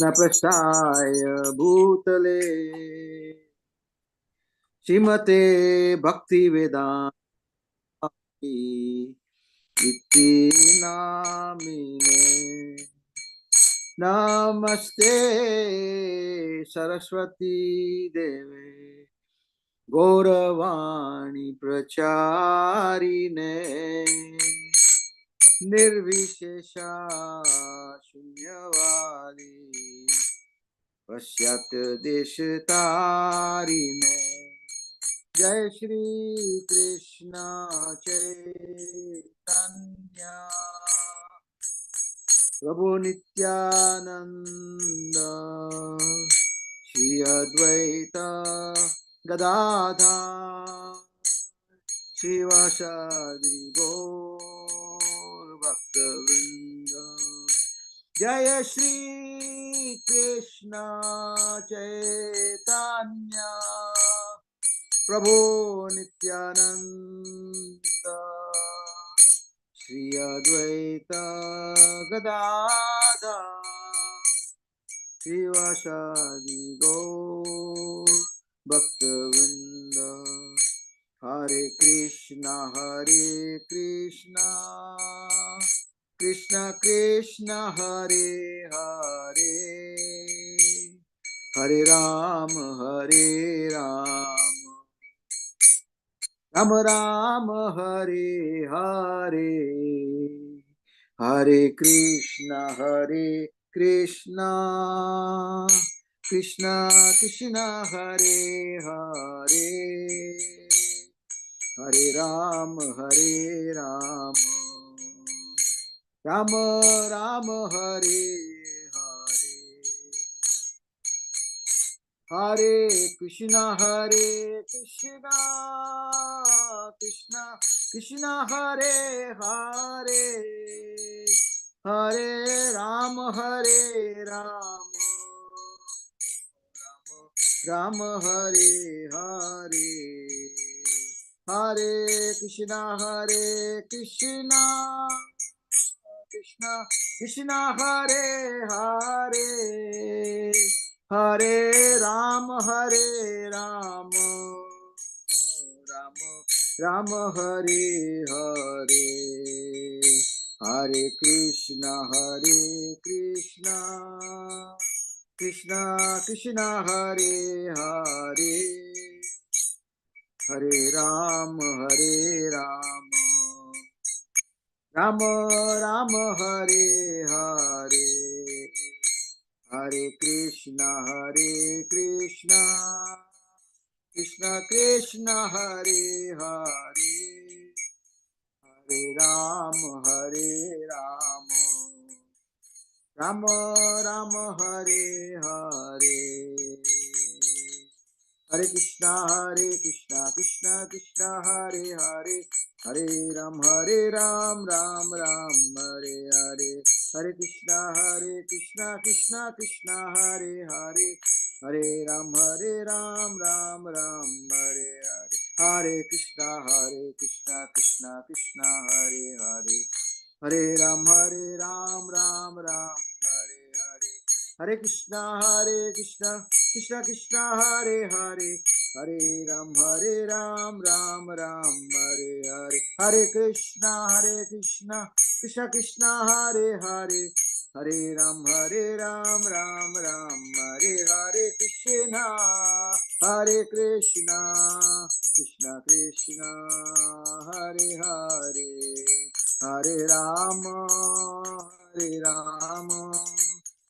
न प्रस्थाय भूतले श्रीमते भक्ति वेदांती इति नामिने। नमस्ते सरस्वती देवे गौरवाणी प्रचारिणे निर्विशेषा शून्यवादी पश्चात् देशतारिणे। जय श्री कृष्ण चैतन्य प्रभु नित्यानंद श्री अद्वैत गदाधर शिवासादि गौर भक्तवृंद। जय श्री कृष्ण चैतन्य प्रभु नित्यानंद श्री अद्वैत गदाधर शिवासादि गौर भक्तवृंद। हरे कृष्णा कृष्ण कृष्ण हरे हरे, हरे राम राम राम हरे हरे। हरे कृष्णा कृष्ण कृष्ण हरे हरे, हरे राम राम राम हरे हरे। हरे कृष्णा कृष्ण कृष्ण हरे हरे, हरे राम राम हरे हरे। हरे कृष्णा कृष्ण कृष्ण हरे हरे, हरे राम राम हरे हरे। हरे कृष्णा कृष्ण कृष्ण हरे हरे, हरे राम राम राम हरे हरे। हरे कृष्णा कृष्ण कृष्ण हरे हरे, हरे राम राम राम हरे हरे। हरे कृष्णा कृष्ण कृष्ण हरे हरे, हरे राम राम राम हरे हरे। हरे कृष्णा कृष्ण कृष्ण हरे हरे, हरे राम राम राम हरे हरे। हरे कृष्णा कृष्ण कृष्ण हरे हरे, हरे राम राम राम हरे हरे। हरे कृष्णा कृष्ण कृष्ण हरे हरे, हरे राम राम राम हरे हरे। हरे कृष्णा कृष्ण कृष्ण हरे हरे, हरे राम राम राम हरे हरे। कृष्णा हरे कृष्णा कृष्ण हरे हरे, हरे राम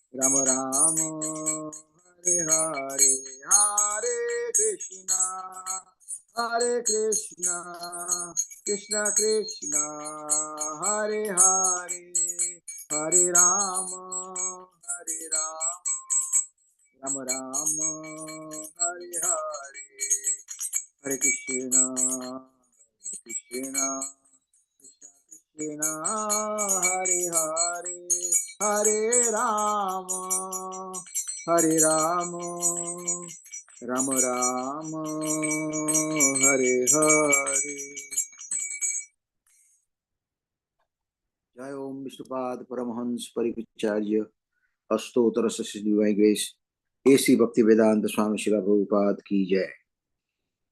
राम राम हरे हरे। हरे कृष्णा कृष्ण कृष्ण हरे हरे, हरे राम राम राम हरे हरे। हरे कृष्णा कृष्ण हरे हरे, हरे राम राम राम हरे हरे। जय ओम Vishnupad Paramhans परिविचार्य अष्टोत्तर Sri Divine Grace AC Bhaktivedanta Swami Srila Prabhupada की जय।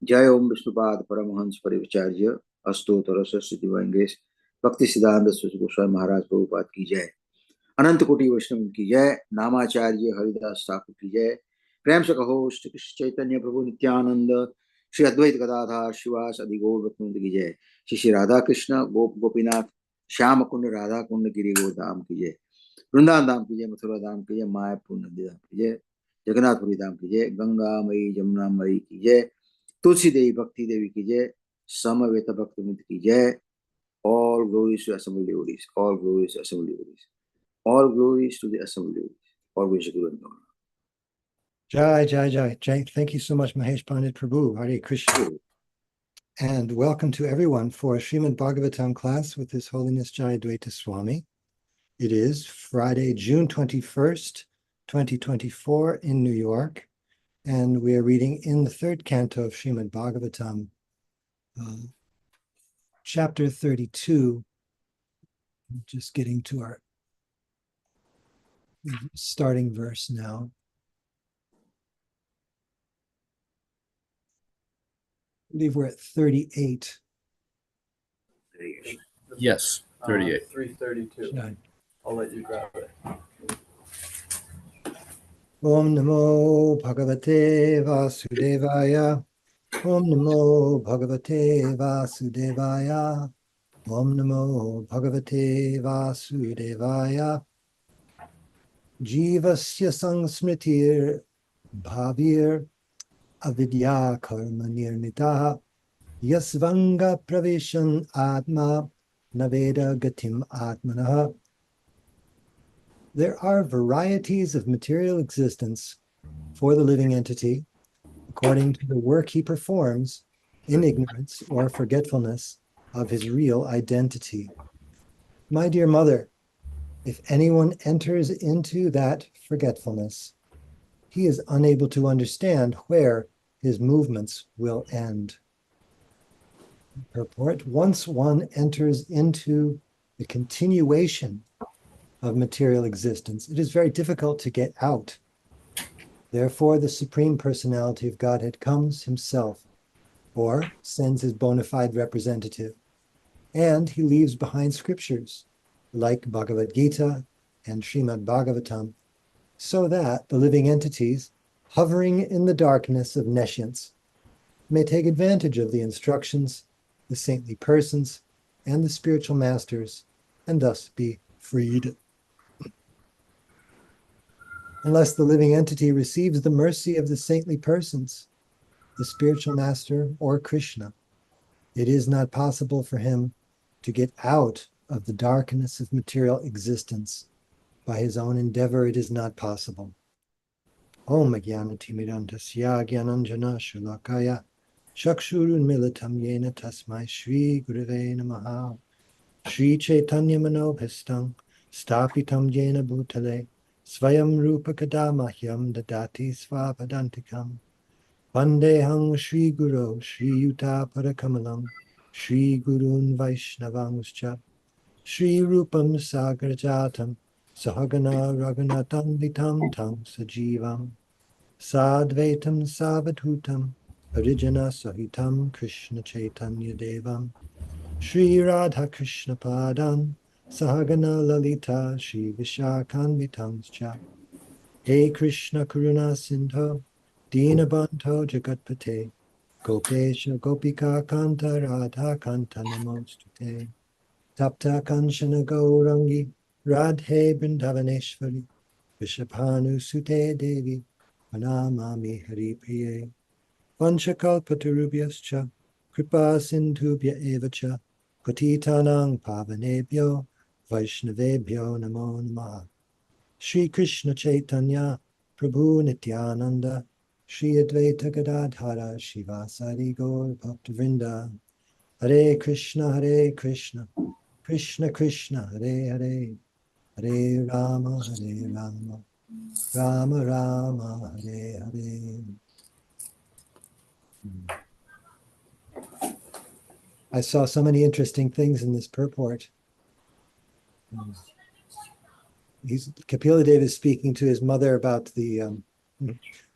जय ओम Vishnupad Paramhans परिविचार्य अष्टोत्तर Sri Divine Grace भक्ति सिद्धांत सरस्वती गोस्वामी महाराज प्रभुपाद की जय। अनंत कोटि वैष्णव की जय। नामाचार्य हरिदास ठाकुर की जय। प्रेम से कहो श्री कृष्ण चैतन्य प्रभु नित्यानंद श्री अद्वैत गदाधर शिवास आदि गौर भक्तवृंद की जय। श्री श्री राधा कृष्ण गोप गोपीनाथ श्याम कुंड राधा कुंड गिरि गोधाम की जय। वृंदावन धाम की जय। मथुरा धाम की जय। मायापुर नंदी धाम की जय। जगन्नाथपुरी धाम की जय। गंगा मई जमुना मई की जय। तुलसी देवी भक्ति देवी की जय। समवेत भक्तवृंद की जय। All glories to Assembly devotees. All glories to Assembly devotees. All glories to the Assembly devotees. All glories to Guru and Gaura. Jai, Jai, Jai, Jai. Thank you so much, Mahesh Pandit Prabhu. Hare Krishna. And welcome to everyone for a Srimad Bhagavatam class with His Holiness Jayadvaita Swami. It is Friday, June 21st, 2024 in New York. And we are reading in the third canto of Srimad Bhagavatam, chapter 32. Just getting to our starting verse now. I believe we're at 38. Yes, 38. 332. Jai. I'll let you grab it. Om Namo Bhagavate Vasudevaya. Om Namo Bhagavate Vasudevaya. Om Namo Bhagavate Vasudevaya. Jivasya Sangsmritir Bhavir Avidya Karma Nirmita Yasvanga Pravishan Atma Naveda Gatim Atmanaha. There are varieties of material existence for the living entity according to the work he performs in ignorance or forgetfulness of his real identity. My dear mother, if anyone enters into that forgetfulness, he is unable to understand where his movements will end. Purport: once one enters into the continuation of material existence, it is very difficult to get out. Therefore, the Supreme Personality of Godhead comes himself, or sends his bona fide representative, and he leaves behind scriptures like Bhagavad Gita and Srimad Bhagavatam, so that the living entities hovering in the darkness of nescience may take advantage of the instructions, the saintly persons, and the spiritual masters, and thus be freed. Unless the living entity receives the mercy of the saintly persons, the spiritual master, or Krishna, it is not possible for him to get out of the darkness of material existence. By his own endeavor, it is not possible. Om Jnanatimirandasya Jnananjana Shulakaya Chakshurun Militam Yena Tasmai Shri Gurave Namaha Shri Chaitanya Manobhistam Stapitam Yena Bhutale Svayam Rupa Kadamahyam Dadati Svapadantikam Vandehang Shri Guru Shri Yuta Parakamalam Shri Gurun Vaishnavangscha Shri Rupam Sagrajatam Sahagana Raghunatam Vitam Tam Sajivam Sadvaitam Savadhutam Harijana Sahitam Krishna Chaitanya Devam Shri Radha Krishna Padam Sahagana Lalita Shri Vishakhanvitamscha He Krishna Karuna Sindho Dinabandho Jagatpate Gopesha Gopika Kanta Radha Kanta Namostute Tapta Kanchana Gaurangi Radhe Brindavaneshwari Vishapanu Sute Devi Pranamami Hari Priye Vanchakalpatarubhyascha Kripa Sindhubhya Evacha Patitanang Pavanebhyo Vaishnavebhyo Namo Namaha Shri Krishna Chaitanya Prabhu Nityananda Shri Advaita Gadadhara Shivasari Gaur Bhaktavrinda Hare Krishna Krishna Krishna Hare Hare Hare Rama Rama Rama Hare Hare. I saw so many interesting things in this purport. Kapila Deva is speaking to his mother about the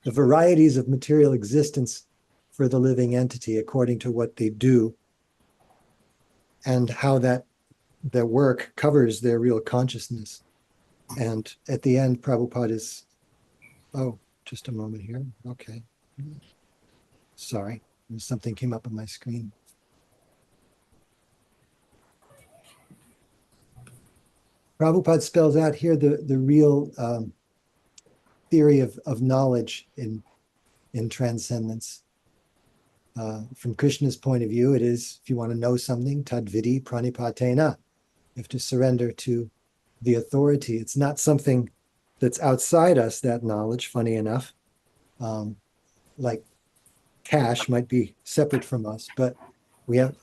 varieties of material existence for the living entity according to what they do, and how that their work covers their real consciousness. And at the end, Prabhupada is, oh, just a moment here. Okay. Sorry, something came up on my screen. Prabhupada spells out here the real theory of knowledge in transcendence. From Krishna's point of view, it is, if you want to know something, tadvidi pranipatena. You have to surrender to the authority. It's not something that's outside us, that knowledge, funny enough. Like cash might be separate from us, but we have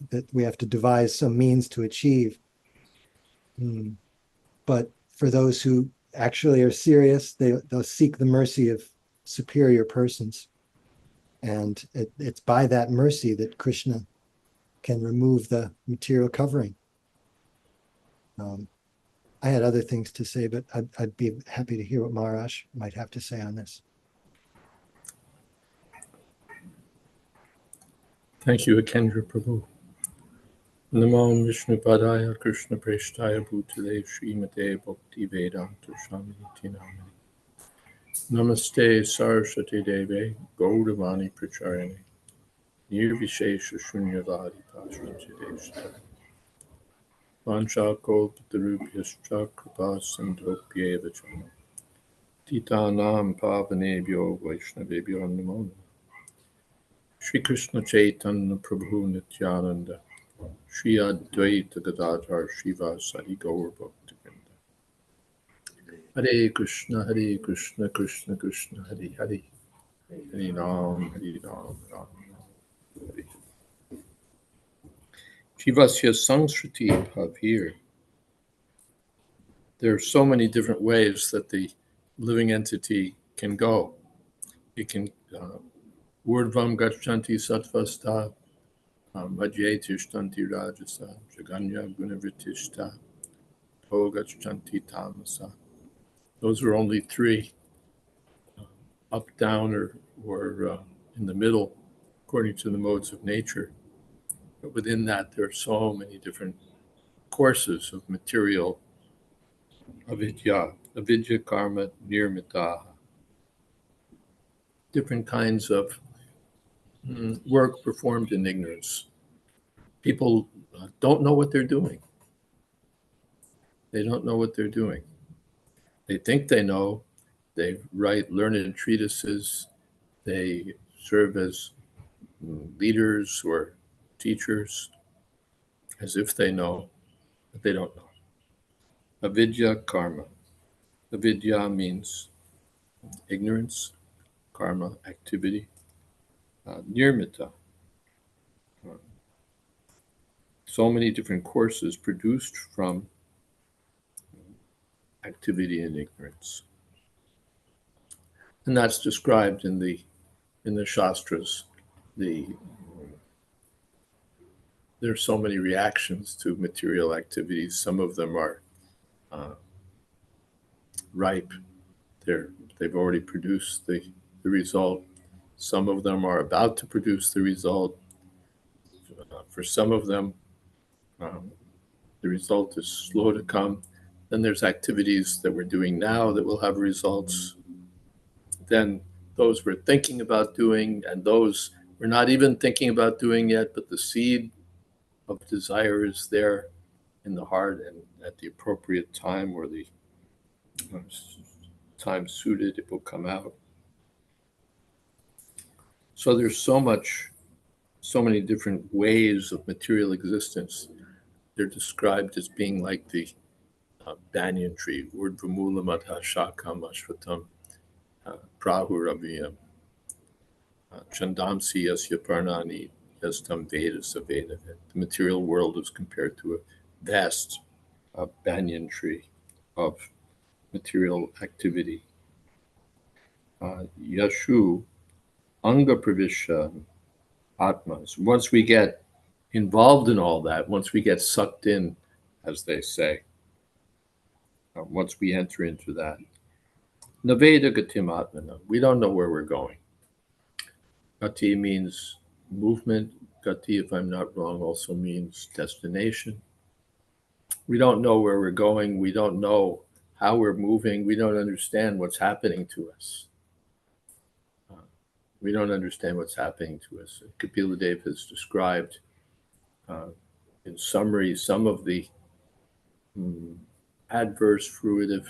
to devise some means to achieve. But for those who actually are serious, they'll seek the mercy of superior persons. And it's by that mercy that Krishna can remove the material covering. I had other things to say, but I'd be happy to hear what Maharaj might have to say on this. Thank you, Akendra Prabhu. Namo Vishnu Padaya Krishna Preshtaya Bhutale Srimate Bhakti Vedanta Swami Namani. Namaste Saraswati Deve Gaudavani Pracharane Nirvishesha Shunyavadi Pashanti Deshta Vancha Kalpatarubhyascha Kripa Sandhopyeva Chana Titanam Pavanebhyo Vaishnavebhyo Namo Namaha. Shri Krishna Chaitanya Prabhu Nityananda Shri Advaita Gadadhar Shiva Sadi Gaur Bhaktivinoda. Hare Krishna, Krishna Krishna, Hare Hare, Hare Ram, Ram Ram. Hare. Jivasya Sangskriti Bhavir. There are so many different ways that the living entity can go. It can Urdvam Gachanti Sattvasta, Madhye Tishtanti Rajasa, Jaganya Gunavritishta, Togachanti Tamasa. Those are only three, up, down, or in the middle, according to the modes of nature. But within that, there are so many different courses of material avidya, karma, nirmita, different kinds of work performed in ignorance. People don't know what they're doing. They don't know what they're doing. They think they know. They write learned treatises. They serve as leaders or teachers as if they know, but they don't know. Avidya karma. Avidya means ignorance, karma, activity. Nirmita. So many different courses produced from activity and ignorance. And that's described in the Shastras. There are so many reactions to material activities. Some of them are ripe. They've already produced the result. Some of them are about to produce the result. For some of them, the result is slow to come. Then there's activities that we're doing now that will have results. Then those we're thinking about doing, and those we're not even thinking about doing yet, but the seed of desire is there in the heart, and at the appropriate time or the time suited, it will come out. So there's so many different ways of material existence. They're described as being like the banyan tree, Urdvamula Madha Shakam Ashvatam Prahuraviyam Chandamsi Yasya Parnani Yastam Veda Saveda. The material world is compared to a vast banyan tree of material activity. Yashu Anga Pravisha Atmas. Once we get involved in all that, once we get sucked in, as they say, once we enter into that. Naveda gatim atmana. We don't know where we're going. Gati means movement. Gati, if I'm not wrong, also means destination. We don't know where we're going. We don't know how we're moving. We don't understand what's happening to us. We don't understand what's happening to us. Kapila Dev has described, in summary, some of the adverse fruitive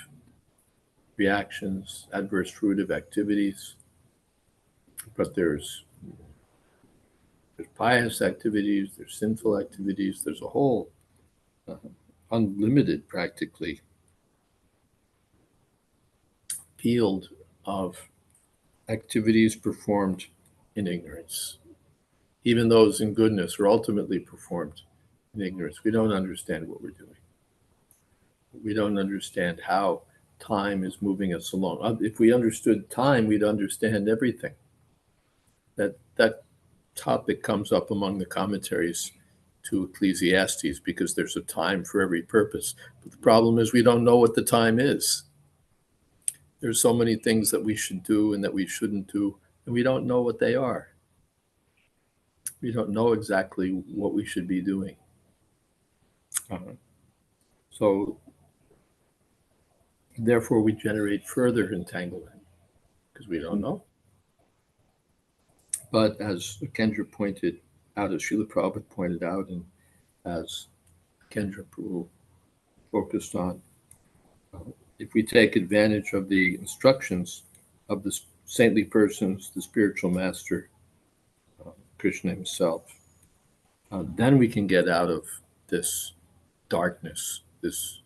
reactions, adverse fruitive activities. But there's pious activities, there's sinful activities, there's a whole unlimited, practically, field of activities performed in ignorance. Even those in goodness are ultimately performed in ignorance. We don't understand what we're doing. We don't understand how time is moving us along. If we understood time, we'd understand everything. That topic comes up among the commentaries to Ecclesiastes, because there's a time for every purpose. But the problem is we don't know what the time is. There's so many things that we should do and that we shouldn't do, and we don't know what they are. We don't know exactly what we should be doing. So therefore we generate further entanglement because we don't know. But as Kendra pointed out, as Srila Prabhupada pointed out, and as Kendra Prabhu focused on, if we take advantage of the instructions of the saintly persons, the spiritual master, Krishna himself, then we can get out of this darkness, this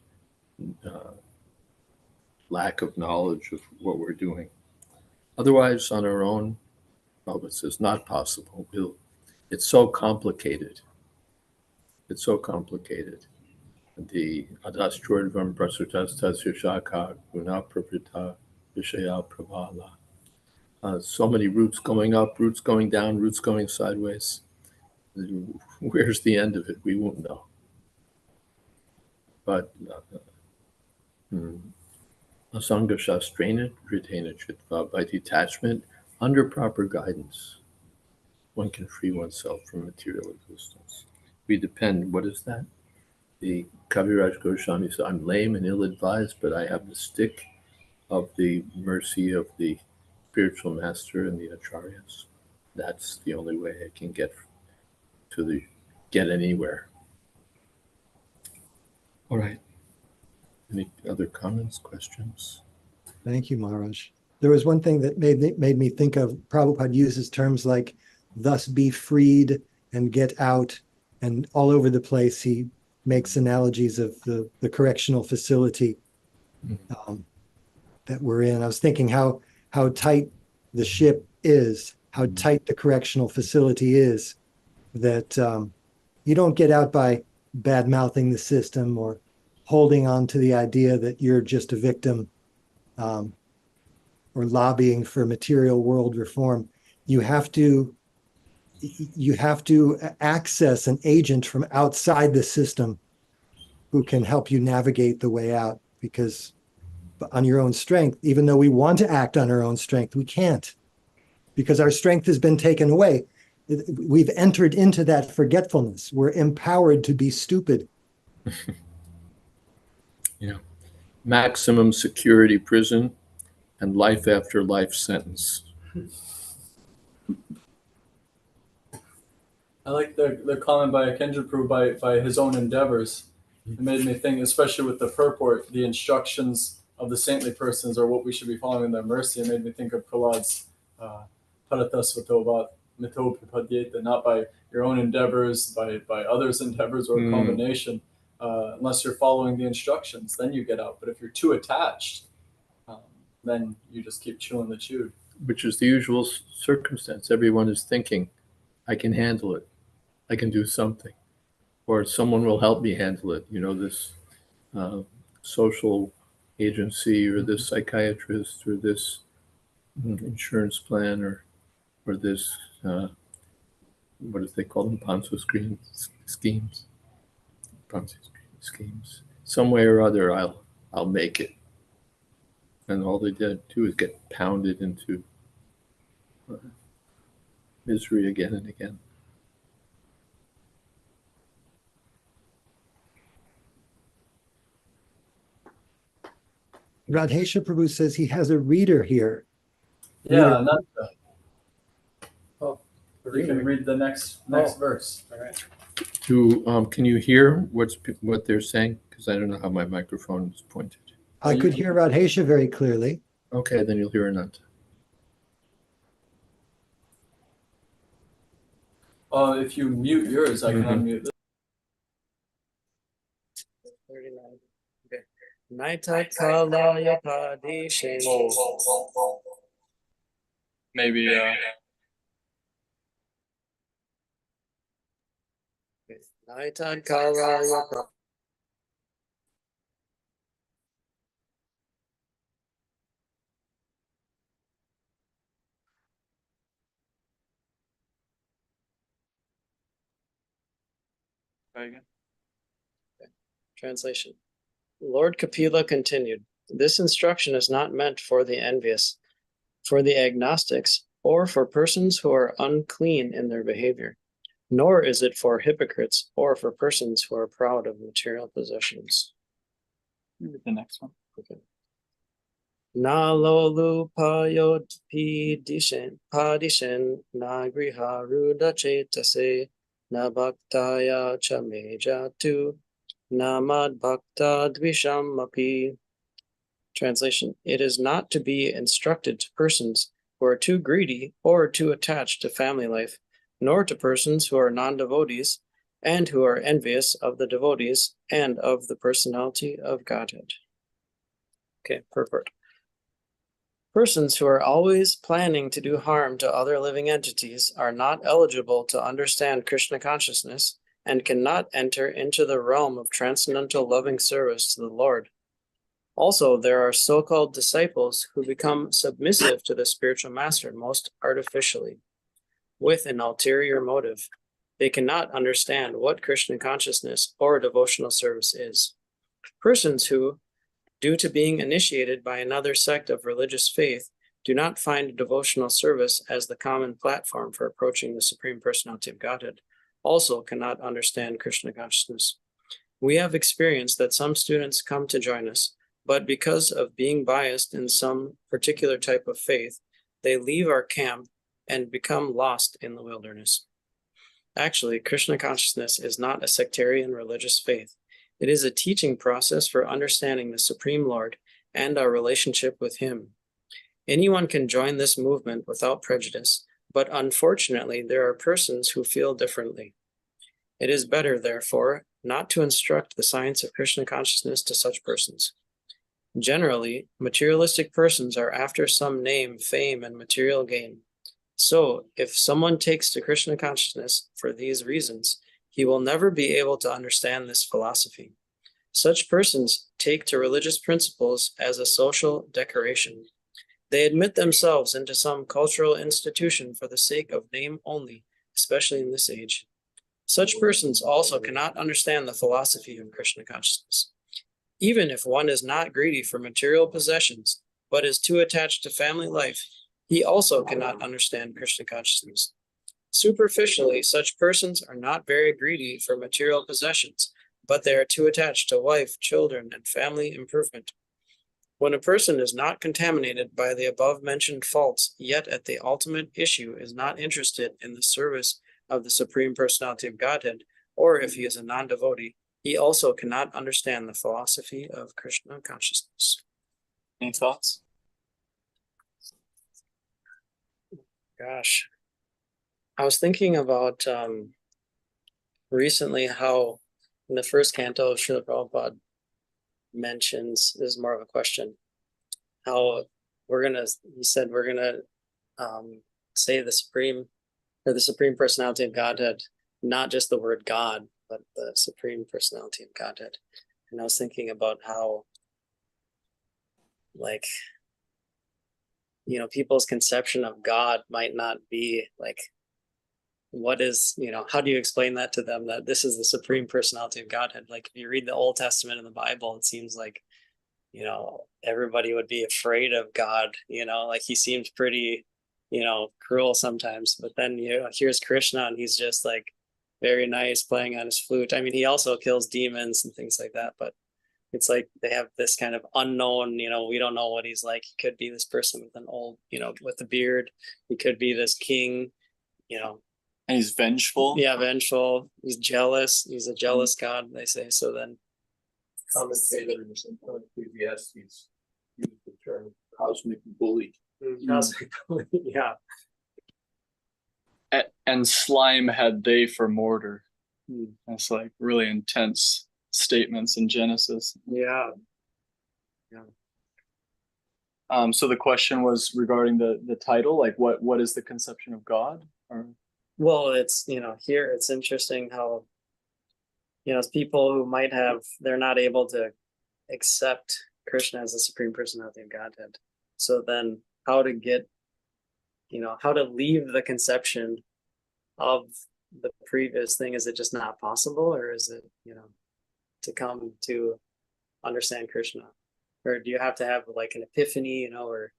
lack of knowledge of what we're doing. Otherwise, on our own, Prabhupada says, not possible. It's so complicated. It's so complicated. The adastrodvam prasutas tasya shaka guna praprita vishaya pravala. So many roots going up, roots going down, roots going sideways. Where's the end of it? We won't know. But asanga shastrena ritena chitva, by detachment, under proper guidance, one can free oneself from material existence. We depend, what is that? The Kaviraj Goswami said, I'm lame and ill-advised, but I have the stick of the mercy of the spiritual master and the acharyas. That's the only way I can get anywhere. All right. Any other comments, questions? Thank you, Maharaj. There was one thing that made me think of, Prabhupada uses terms like thus be freed and get out, and all over the place he makes analogies of the correctional facility that we're in. I was thinking how tight the ship is, how tight the correctional facility is, that you don't get out by bad-mouthing the system or holding on to the idea that you're just a victim, or lobbying for material world reform. You have to access an agent from outside the system who can help you navigate the way out, because on your own strength, even though we want to act on our own strength, we can't, because our strength has been taken away. We've entered into that forgetfulness. We're empowered to be stupid. Yeah. Maximum security prison and life after life sentence. I like the comment by Kendra Prabhu by his own endeavors. It made me think, especially with the purport, the instructions of the saintly persons are what we should be following in their mercy. It made me think of Prahlad's Paratasvatovat Mito Pipadyeta, not by your own endeavors, by others' endeavors, or a combination. Unless you're following the instructions, then you get out. But if you're too attached, then you just keep chewing the chew. Which is the usual circumstance. Everyone is thinking, I can handle it. I can do something. Or someone will help me handle it. You know, this social agency or this psychiatrist or this insurance plan or this, what do they call them? Ponzi schemes. Ponzi schemes. Some way or other, I'll make it. And all they did too is get pounded into misery again and again. Radhesha Prabhu says he has a reader here. Yeah, Reader. Nanda, Oh, you can read the next verse. all right. Can you hear what they're saying? Because I don't know how my microphone is pointed. I could hear Radhesha very clearly. Okay, then you'll hear Ananta. If you mute yours, I can Mhm. unmute this. 39. Okay. Naita kalaya padishe. Maybe Naita kalaya padishe. try again. Translation. Lord Kapila continued, this instruction is not meant for the envious, for the agnostics, or for persons who are unclean in their behavior, nor is it for hypocrites or for persons who are proud of material possessions. Maybe the next one. Okay. Nalolu payod padishen nagriha ruda chetase nabhaktaya chamejatu namad bhakta dvisham api. Translation. It is not to be instructed to persons who are too greedy or too attached to family life, nor to persons who are non-devotees and who are envious of the devotees and of the personality of Godhead. Okay, purport. Persons who are always planning to do harm to other living entities are not eligible to understand Krishna consciousness and cannot enter into the realm of transcendental loving service to the Lord. Also, there are so-called disciples who become submissive to the spiritual master most artificially, with an ulterior motive. They cannot understand what Krishna consciousness or devotional service is. Persons who, due to being initiated by another sect of religious faith, do not find devotional service as the common platform for approaching the Supreme Personality of Godhead, also cannot understand Krishna consciousness. We have experienced that some students come to join us, but because of being biased in some particular type of faith, they leave our camp and become lost in the wilderness. Actually, Krishna consciousness is not a sectarian religious faith. It is a teaching process for understanding the Supreme Lord and our relationship with Him. Anyone can join this movement without prejudice, but unfortunately, there are persons who feel differently. It is better, therefore, not to instruct the science of Krishna consciousness to such persons. Generally, materialistic persons are after some name, fame, and material gain. So, if someone takes to Krishna consciousness for these reasons, he will never be able to understand this philosophy. Such persons take to religious principles as a social decoration. They admit themselves into some cultural institution for the sake of name only, especially in this age. Such persons also cannot understand the philosophy of Krishna consciousness. Even if one is not greedy for material possessions, but is too attached to family life, he also cannot understand Krishna consciousness. Superficially, such persons are not very greedy for material possessions, but they are too attached to wife, children, and family improvement. When a person is not contaminated by the above-mentioned faults, yet at the ultimate issue is not interested in the service of the Supreme Personality of Godhead, or if he is a non-devotee, he also cannot understand the philosophy of Krishna consciousness. Any thoughts? Gosh, I was thinking about recently how in the first canto, Srila Prabhupada mentions, this is more of a question, how he said we're gonna say the Supreme Personality of Godhead, not just the word God, but the Supreme Personality of Godhead. And I was thinking about how, like, people's conception of God might not be like, what is, how do you explain that to them, that this is the Supreme Personality of Godhead? Like, if you read the Old Testament and the Bible, it seems like you know, everybody would be afraid of God, you know, like he seemed pretty, you know, cruel sometimes. But then, you know, here's Krishna and he's just like very nice playing on his flute. I mean, he also kills demons and things like that, but it's like they have this kind of unknown, you know, we don't know what he's like. He could be this person with an old, you know, with a beard. He could be this king, you know. And he's vengeful. Yeah, vengeful. He's jealous. He's a jealous God, they say. So then Commentators in Ecclesiastes use the term cosmic bully. yeah. And slime had they for mortar. Hmm. That's like really intense statements in Genesis. Yeah. So the question was regarding the title, like what is the conception of God? Or Well, it's, you know, here it's interesting how, you know, it's people who might have, they're not able to accept Krishna as the Supreme Personality of Godhead. So then how to get, you know, how to leave the conception of the previous thing? Is it just not possible, or is it, you know, to come to understand Krishna? Or do you have to have like an epiphany, you know, or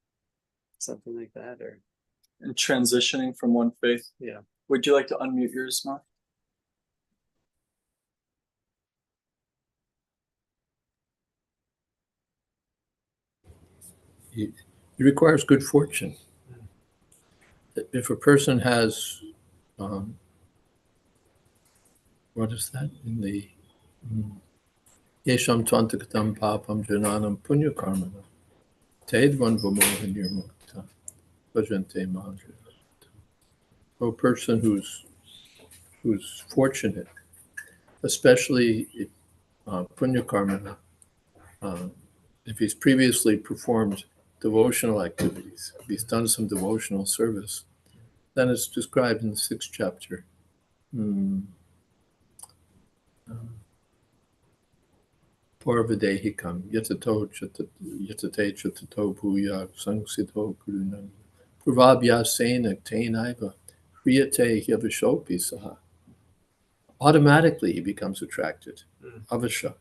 something like that? Or and transitioning from one faith. yeah. Would you like to unmute yours, Mark? It requires good fortune. If a person has, what is that in the Yesham Twantakatam Papam Jananam Punya Karmana Tedvan Vamohan Nirmukta Bhajante Madhya. A person who's fortunate, especially if, Punya Karmana, if he's previously performed devotional activities, if he's done some devotional service, then it's described in the 6th chapter. Parvadehikam yatato yatate chatato bhuya sangsito gurunam purvabhyasena tenaiva kriyate yavishopi saha. Automatically he becomes attracted. Avasha.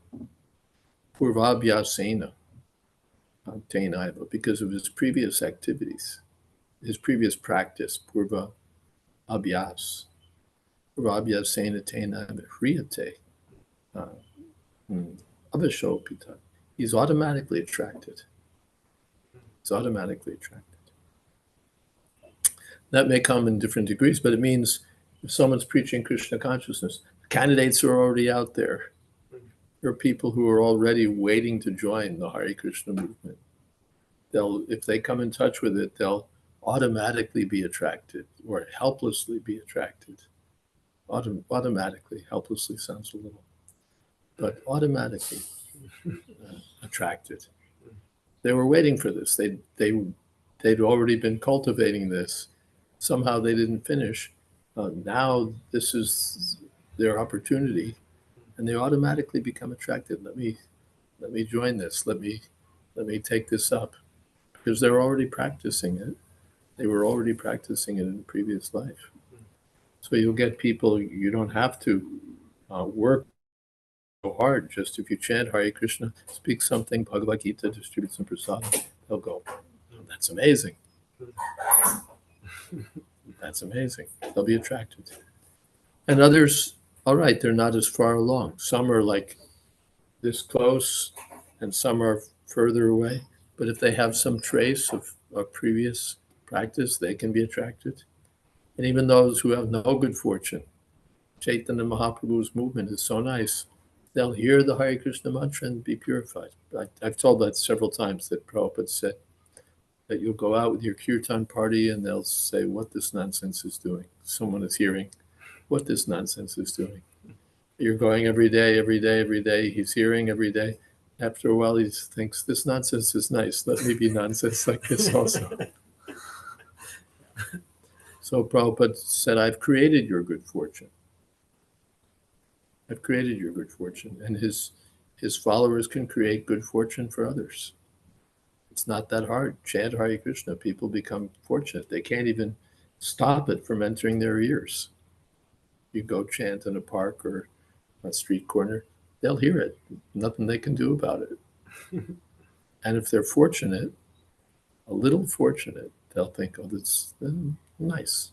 Purvabhyasena tenaiva, because of his previous activities, his previous practice, purva abhyas. Purvabhyasena tenaiva kriyate. Avashopita. He's automatically attracted. He's automatically attracted. That may come in different degrees, but it means if someone's preaching Krishna consciousness, candidates are already out there. There are people who are already waiting to join the Hare Krishna movement. If they come in touch with it, they'll automatically be attracted, or helplessly be attracted. Automatically, helplessly sounds a little, but automatically attracted. They were waiting for this. They'd already been cultivating this. Somehow they didn't finish. Now this is their opportunity, and they automatically become attracted. Let me join this. Let me take this up, because they're already practicing it. They were already practicing it in a previous life. So you'll get people. You don't have to work so hard. Just if you chant Hare Krishna, speak something, Bhagavad Gita, distribute some prasad, they'll go, oh, that's amazing. That's amazing. They'll be attracted. And others, all right, they're not as far along. Some are like this close, and some are further away. But if they have some trace of previous practice, they can be attracted. And even those who have no good fortune, Chaitanya Mahaprabhu's movement is so nice. They'll hear the Hare Krishna mantra and be purified. I've told that several times, that Prabhupada said that you'll go out with your kirtan party and they'll say, what this nonsense is doing. Someone is hearing what this nonsense is doing. You're going every day. He's hearing every day. After a while, he thinks, this nonsense is nice. Let me be nonsense like this also. So Prabhupada said, I've created your good fortune. I've created your good fortune. And his followers can create good fortune for others. It's not that hard. Chant Hare Krishna. People become fortunate. They can't even stop it from entering their ears. You go chant in a park or a street corner, they'll hear it. Nothing they can do about it. And if they're fortunate, a little fortunate, they'll think, oh, that's nice.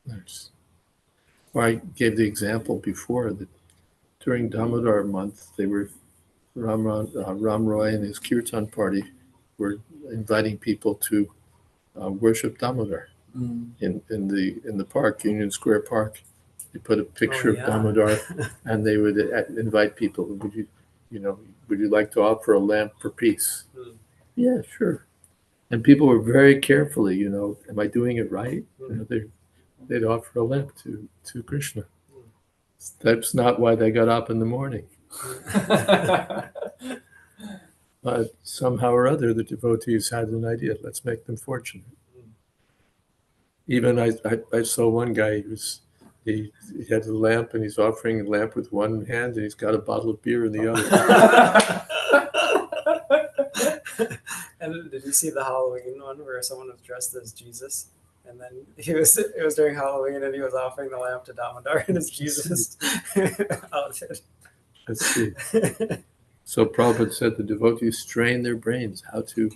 Nice. Or I gave the example before that during Damodar month, they were Ram Roy and his kirtan party were inviting people to worship Damodar in the park, Union Square Park. They put a picture of Damodar, and they would invite people. Would you like to offer a lamp for peace? Yeah, sure. And people were very carefully, am I doing it right? They'd offer a lamp to Krishna. That's not why they got up in the morning. But somehow or other, the devotees had an idea. Let's make them fortunate. Even I saw one guy he had a lamp and he's offering a lamp with one hand and he's got a bottle of beer in the other. And did you see the Halloween one where someone was dressed as Jesus? And then it was during Halloween and he was offering the lamp to Damodar in his Jesus outfit. Let's see. So Prabhupada said the devotees strain their brains how to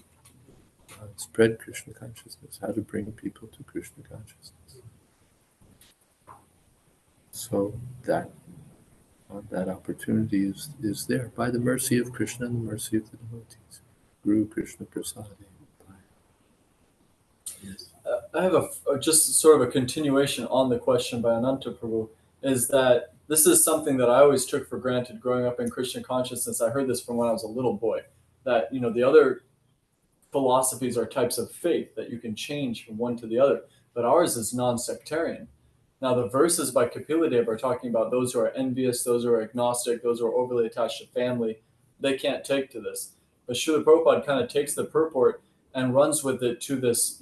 spread Krishna consciousness, how to bring people to Krishna consciousness. So that opportunity is there by the mercy of Krishna and the mercy of the devotees. Guru Krishna Prasadi. Yes. I have just sort of a continuation on the question by Ananta Prabhu, is that this is something that I always took for granted growing up in Christian consciousness. I heard this from when I was a little boy, that the other philosophies are types of faith that you can change from one to the other, but ours is non-sectarian. Now the verses by Kapila are talking about those who are envious, those who are agnostic, those who are overly attached to family. They can't take to this. But Srila Prabhupada kind of takes the purport and runs with it to this,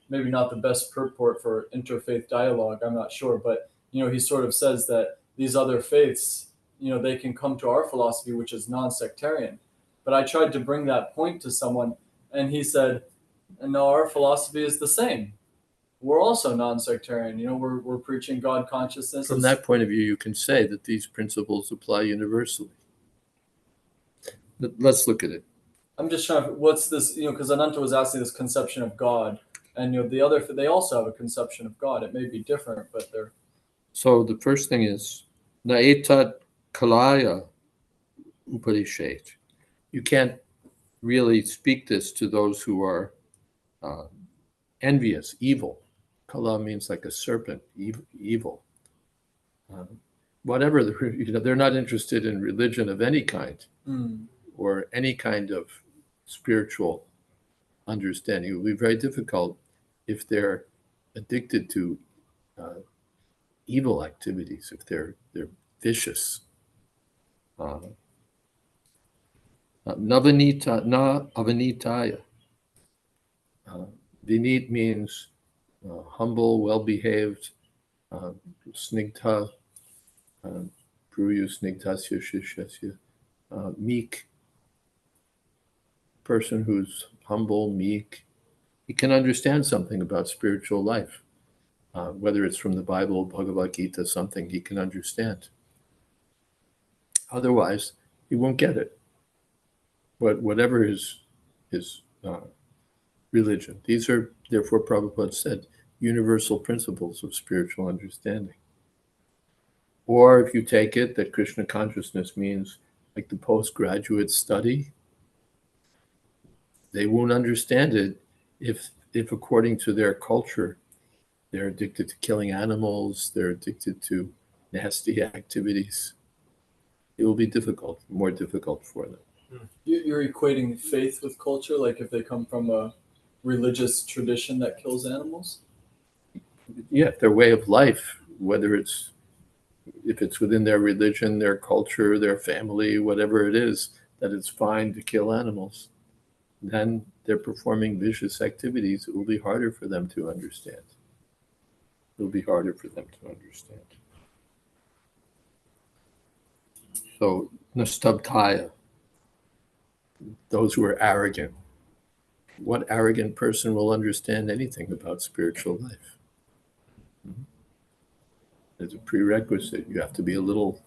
maybe not the best purport for interfaith dialogue, I'm not sure, but he sort of says that these other faiths, they can come to our philosophy, which is non-sectarian. But I tried to bring that point to someone, and he said, no, our philosophy is the same. We're also non-sectarian. We're preaching God consciousness. From that point of view, you can say that these principles apply universally. Let's look at it. I'm just trying to, what's this, because Ananta was asking this conception of God, and they also have a conception of God. It may be different, but they're. So the first thing is, Naetat Kalaya Upadishet. You can't really speak this to those who are envious, evil. Kala means like a serpent, evil. Whatever, they're not interested in religion of any kind or any kind of spiritual understanding. It will be very difficult if they're addicted to evil activities, if they're vicious. Navanita, na avanitaya. Vinit means humble, well-behaved, snigdha, pruyu snigdhasya shishyasya, meek, person who's humble, meek. He can understand something about spiritual life, whether it's from the Bible, Bhagavad Gita, something he can understand. Otherwise, he won't get it. But whatever his religion, these are, therefore, Prabhupada said, universal principles of spiritual understanding. Or if you take it that Krishna consciousness means like the postgraduate study, they won't understand it if according to their culture, they're addicted to killing animals, they're addicted to nasty activities. It will be difficult, more difficult for them. You're equating faith with culture, like if they come from a religious tradition that kills animals? Yeah, their way of life, whether if it's within their religion, their culture, their family, whatever it is, that it's fine to kill animals, then they're performing vicious activities. It will be harder for them to understand. It will be harder for them to understand. So, nastabdhaya, those who are arrogant. What arrogant person will understand anything about spiritual life? There's a prerequisite. You have to be a little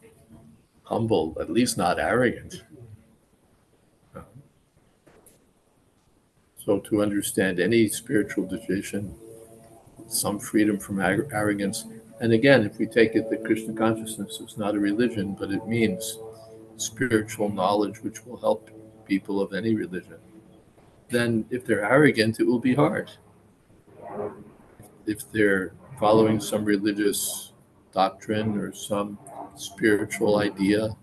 humble, at least not arrogant. So to understand any spiritual tradition, some freedom from arrogance. And again, if we take it that Krishna consciousness is not a religion, but it means spiritual knowledge which will help people of any religion, then if they're arrogant, it will be hard. If they're following some religious doctrine or some spiritual idea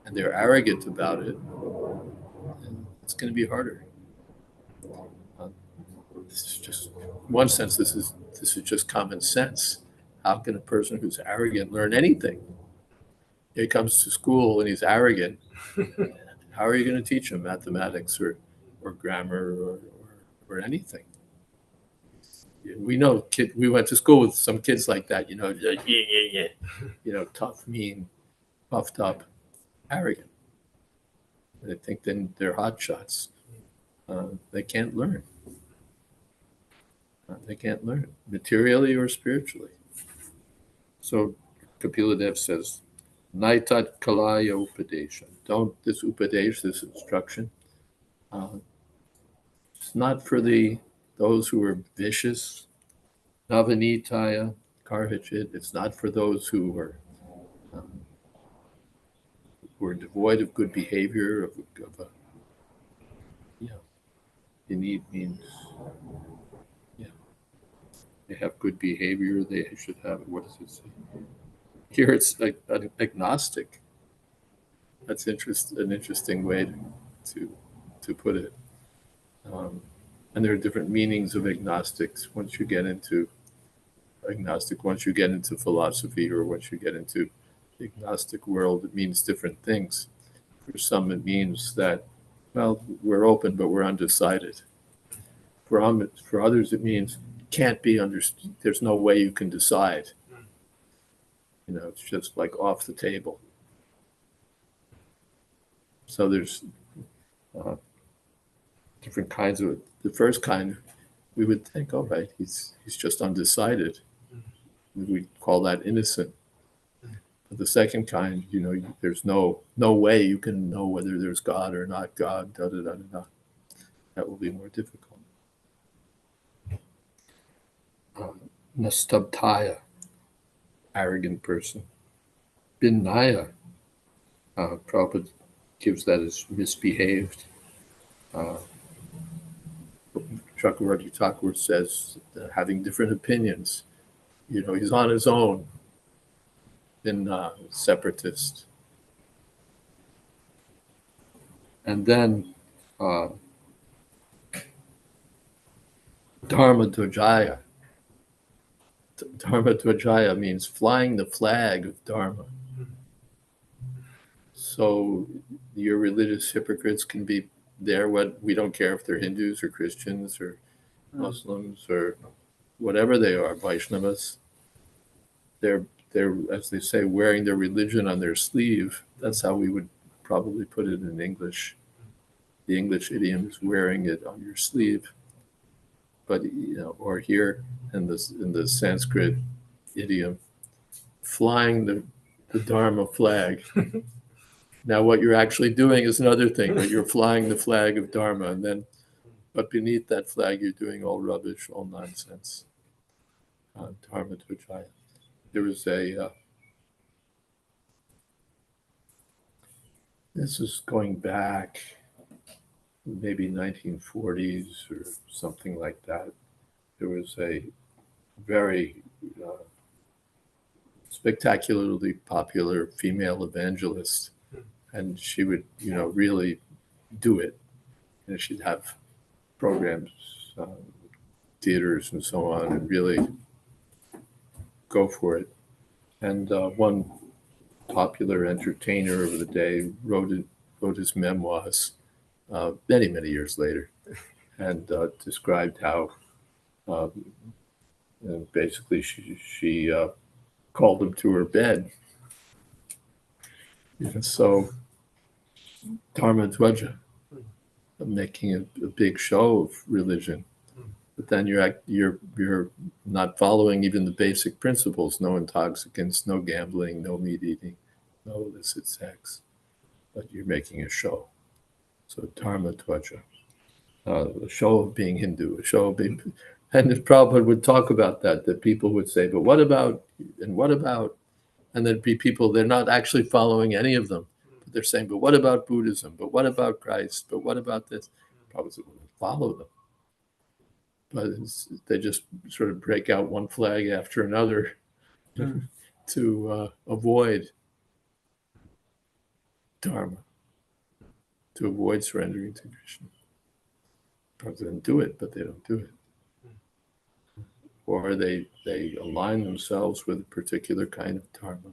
and they're arrogant about it, it's going to be harder. This is just, in one sense, this is just common sense. How can a person who's arrogant learn anything? He comes to school and he's arrogant. How are you going to teach him mathematics or grammar or anything? We know we went to school with some kids like that, tough, mean, puffed up, arrogant. They think then they're hot shots. They can't learn. They can't learn materially or spiritually. So Kapila Dev says, Naitat Kalaya Upadesha. Don't, this Upadesh, this instruction, it's not for those who are vicious. Navanitaya Karhachit. It's not for those who are devoid of good behavior, you need means, they have good behavior, they should have, what does it say? Here it's like an agnostic. That's an interesting way to put it. And there are different meanings of agnostics once you get into philosophy, or once you get into the agnostic world, it means different things. For some, it means that, well, we're open, but we're undecided. For others, it means can't be understood. There's no way you can decide. It's just like off the table. So there's different kinds of it. The first kind, we would think, all right, he's just undecided. We call that innocent. But the second kind, there's no way you can know whether there's God or not God. Da da da da da. That will be more difficult. Nastabtaya, arrogant person. Binaya, Prabhupada gives that as misbehaved. Chakravarti Thakur says having different opinions. He's on his own. Been separatist. And then Dharma Dvajaya. Dharma Dvajaya means flying the flag of Dharma. So your religious hypocrites can be there. We don't care if they're Hindus or Christians or Muslims or whatever they are, Vaishnavas. They're, as they say, wearing their religion on their sleeve. That's how we would probably put it in English. The English idiom is wearing it on your sleeve. But or here in the Sanskrit idiom, flying the Dharma flag. Now, what you're actually doing is another thing, but you're flying the flag of Dharma, but beneath that flag, you're doing all rubbish, all nonsense. Dharma Dvajaya. There was this is going back maybe 1940s or something like that. There was a very spectacularly popular female evangelist, and she would, really do it. And she'd have programs, theaters and so on, and really go for it. And one popular entertainer of the day wrote his memoirs many, many years later, and described how basically she called him to her bed. So Dharma Dvaja, making a big show of religion, but then you're not following even the basic principles: no intoxicants, no gambling, no meat eating, no illicit sex, but you're making a show. So Dharma Dvaja. a show of being Hindu, a show of being, and if Prabhupada would talk about that people would say, but what about, and what about, and there'd be people, they're not actually following any of them, but they're saying, but what about Buddhism? But what about Christ? But what about this? Prabhupada would follow them. But they just sort of break out one flag after another to avoid Dharma, to avoid surrendering to Krishna. Prabhupada didn't do it, but they don't do it. Or they align themselves with a particular kind of Dharma.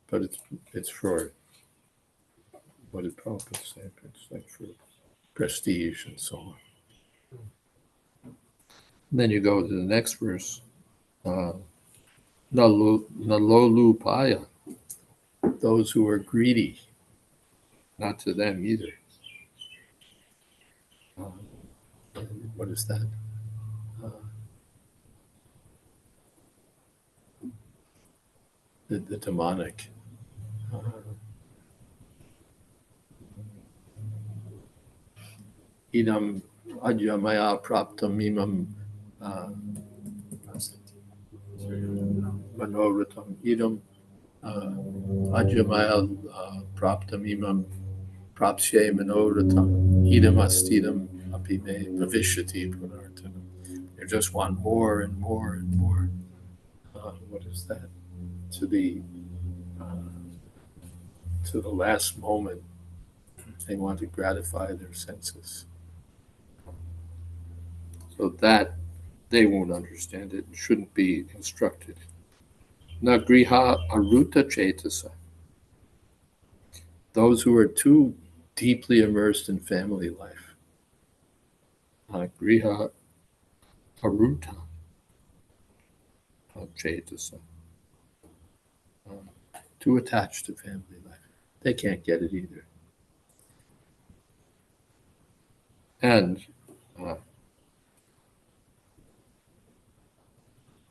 But it's for, what did Prabhupada say? It's like for prestige and so on. And then you go to the next verse. Nalolupaya, those who are greedy, not to them either. What is that? The demonic. Idam ajamaya praptam imam manoritam idam ajamaya praptam imam prapsye manoritam idam astidam apime bhavishyati punartanam. They just want more and more and more. What is that? To the last moment, they want to gratify their senses. So that they won't understand it, shouldn't be instructed. Na griha aruta cetasa. Those who are too deeply immersed in family life. Griha aruta cetasa. Too attached to family life. They can't get it either. And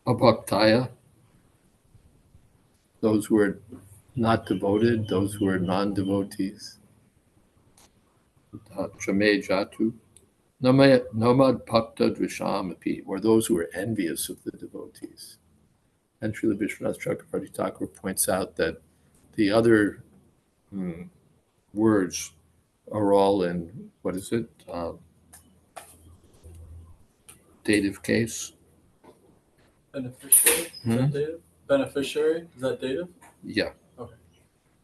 abhaktaya, those who are not devoted, those who are non-devotees. Chame jatu, namad bhakta dvishamapi, or those who are envious of the devotees. And Srila Vishwanath Chakravarti Thakur points out that the other words are all in, what is it? Dative case. Beneficiary? Is that dative? Beneficiary? Is that dative? Yeah. Okay.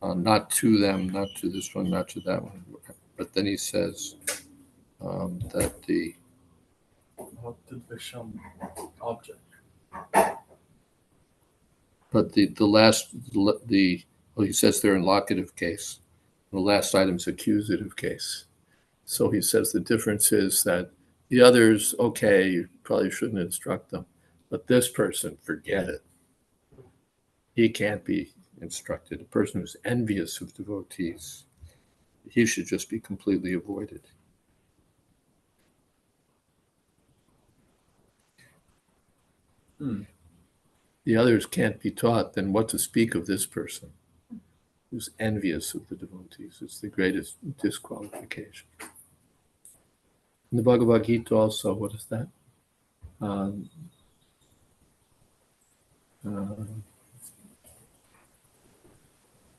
Not to them, not to this one, not to that one. But then he says that the object. But the last, well, he says they're in locative case. The last item's accusative case. So he says the difference is that the others, okay, you probably shouldn't instruct them. But this person, forget it. He can't be instructed. A person who's envious of devotees, he should just be completely avoided. The others can't be taught, then what to speak of this person who's envious of the devotees. It's the greatest disqualification. In the Bhagavad Gita also, what is that?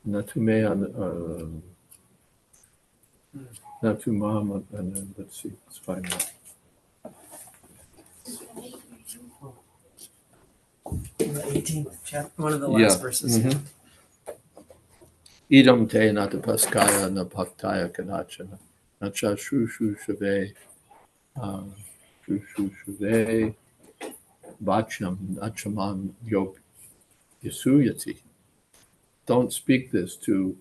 Natume, Natumam, and then let's see, let's find that. In the 18th chapter, one of the last verses. Idam te natapaskaya na bhaktaya kadachana nacha shushu shave vacham nachamam yog yasuyati. Don't speak this to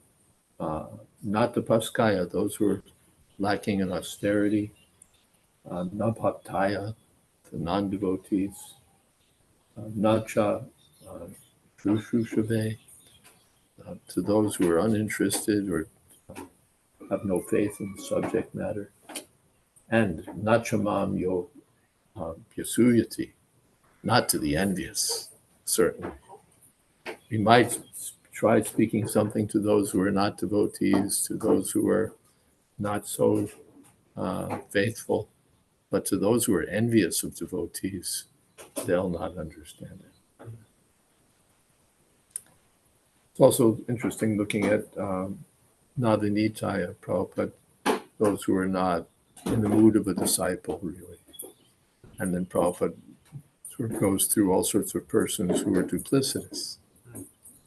natapaskaya, those who are lacking in austerity, na bhaktaya, the non-devotees, nacha shushu shave, to those who are uninterested or have no faith in the subject matter, and nachamam yo yasuyati, not to the envious, certainly. We might try speaking something to those who are not devotees, to those who are not so faithful. But to those who are envious of devotees, they'll not understand it. It's also interesting looking at Nadanitaya, Prabhupada, those who are not in the mood of a disciple, really. And then Prabhupada sort of goes through all sorts of persons who are duplicitous.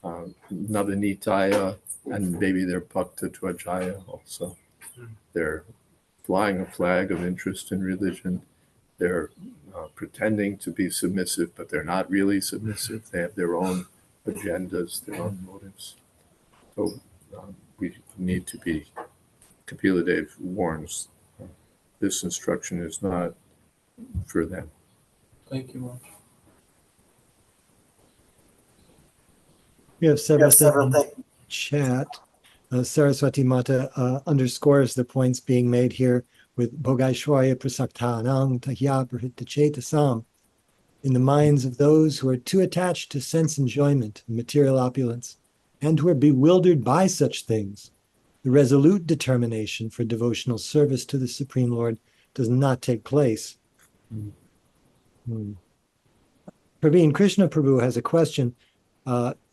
Nadanitaya, and maybe they're Bhakta Dvajaya also. They're flying a flag of interest in religion. They're pretending to be submissive, but they're not really submissive. They have their own agendas, their own motives. So we need to be, Kapila Dev warns, this instruction is not for them. Thank you, Mark. We have several things in chat. Saraswati Mata underscores the points being made here with Bhogaishwarya Prasaktanang Tahya Prahittachetasam. In the minds of those who are too attached to sense enjoyment and material opulence, and who are bewildered by such things, the resolute determination for devotional service to the Supreme Lord does not take place. Praveen Krishna Prabhu has a question,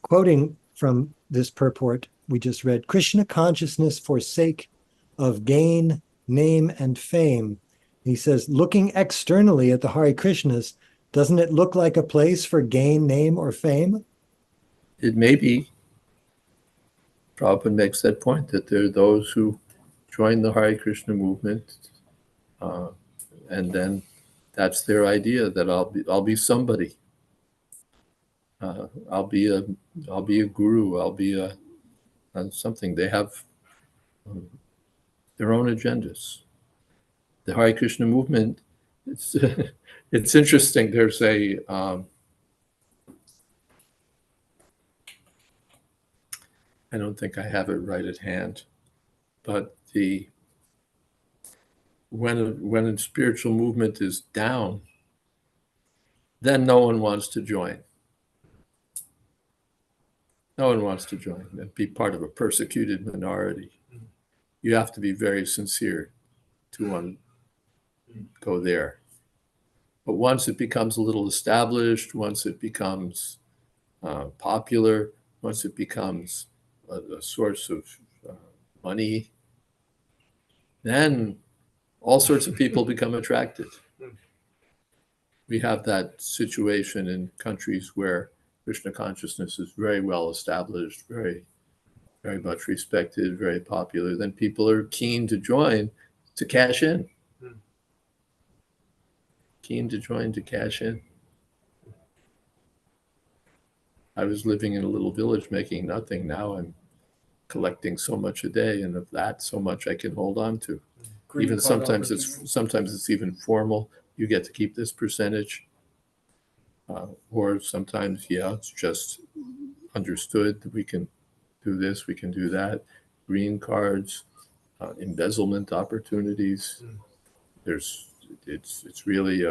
quoting from this purport we just read: Krishna consciousness forsake of gain, name, and fame. He says, looking externally at the Hare Krishnas, doesn't it look like a place for gain, name, or fame? It may be. Prabhupada makes that point, that there are those who join the Hare Krishna movement, and then that's their idea, that I'll be somebody. I'll be a guru. I'll be a something. They have their own agendas. The Hare Krishna movement, it's it's interesting. There's a I don't think I have it right at hand, but when a spiritual movement is down, then no one wants to join. No one wants to join and be part of a persecuted minority. You have to be very sincere to want to go there. But once it becomes a little established, once it becomes popular, once it becomes a source of money, then all sorts of people become attracted. We have that situation in countries where Krishna consciousness is very well established, very, very much respected, very popular. Then people are keen to join to cash in. Keen to join to cash in. I was living in a little village making nothing. Now I'm collecting so much a day, and of that, so much I can hold on to. Even sometimes it's even formal. You get to keep this percentage, or sometimes, it's just understood that we can do this, we can do that. Green cards, embezzlement opportunities. It's really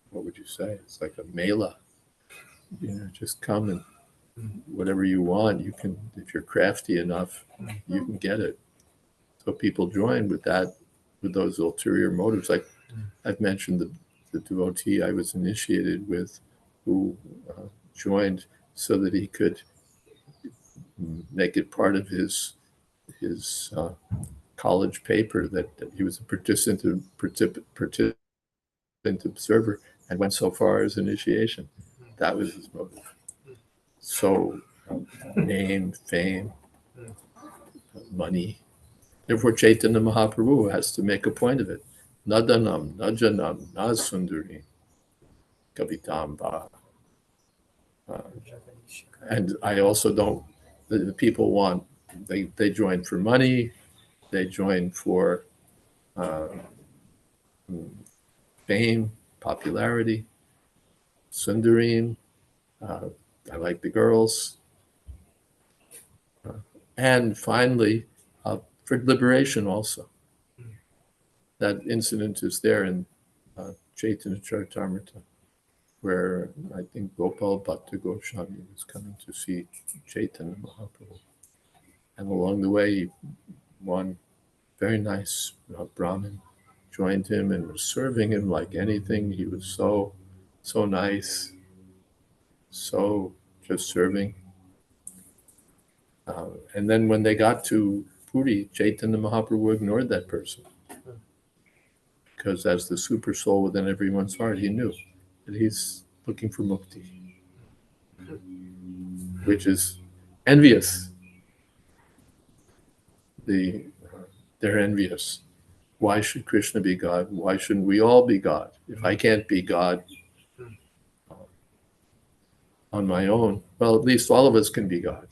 what would you say? It's like a mela. Just come and whatever you want, you can. If you're crafty enough, you can get it. So people join with that, with those ulterior motives. Like I've mentioned the devotee I was initiated with, who joined so that he could make it part of his college paper that he was a participant observer, and went so far as initiation. That was his motive. So name, fame, money. Therefore, Chaitanya Mahaprabhu has to make a point of it. Nadanam, najanam, nasundari, kavitamba. And I also don't, the people want, they join for money, they join for fame, popularity, sundarim, I like the girls. And finally, for liberation also. That incident is there in Caitanya-caritamrta, where I think Gopal Bhatta Goswami was coming to see Chaitanya Mahaprabhu. And along the way, he won very nice Brahmin, joined him and was serving him like anything. He was so nice, so just serving. And then when they got to Puri, Chaitanya Mahaprabhu ignored that person. Because as the super soul within everyone's heart, he knew that he's looking for mukti, which is envious. They're envious. Why should Krishna be God? Why shouldn't we all be God? If I can't be God on my own, well, at least all of us can be God.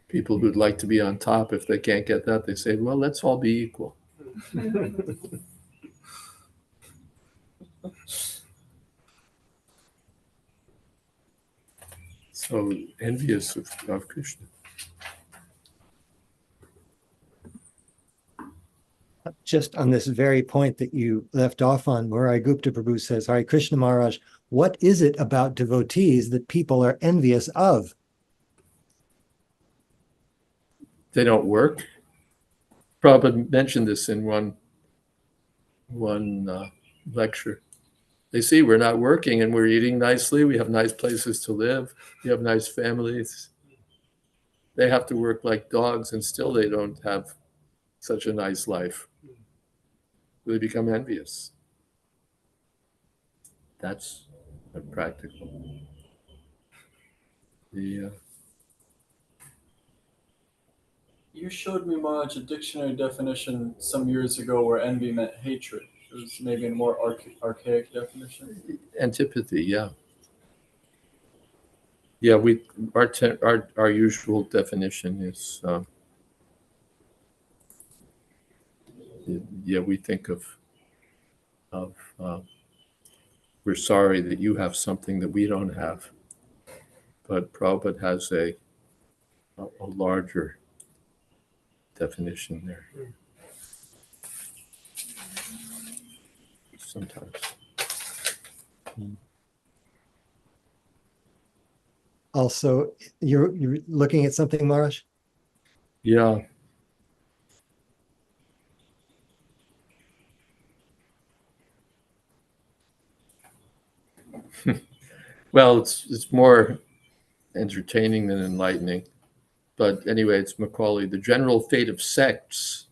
People who'd like to be on top, if they can't get that, they say, well, let's all be equal. So envious of Krishna. Just on this very point that you left off on, Murai Gupta Prabhu says, Hare Krishna Maharaj, what is it about devotees that people are envious of? They don't work. Prabhupada mentioned this in one lecture. They see we're not working and we're eating nicely. We have nice places to live. We have nice families. They have to work like dogs and still they don't have such a nice life. They become envious. That's practical. You showed me, Maharaj, a dictionary definition some years ago where envy meant hatred. It was maybe a more archaic definition. Antipathy, yeah. Yeah, our usual definition is we think of we're sorry that you have something that we don't have, but Prabhupada has a larger definition there. Sometimes. Also, you're looking at something, Maharaj? Yeah. Well, it's more entertaining than enlightening. But anyway, it's Macaulay. The general fate of sects,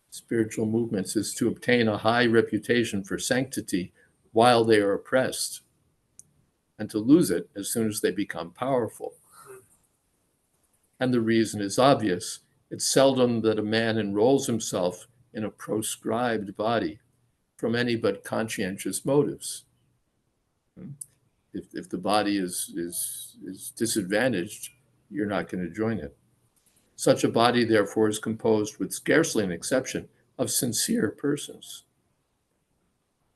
spiritual movements, is to obtain a high reputation for sanctity while they are oppressed, and to lose it as soon as they become powerful. And the reason is obvious. It's seldom that a man enrolls himself in a proscribed body from any but conscientious motives. If the body is disadvantaged, you're not going to join it. Such a body, therefore, is composed, with scarcely an exception, of sincere persons.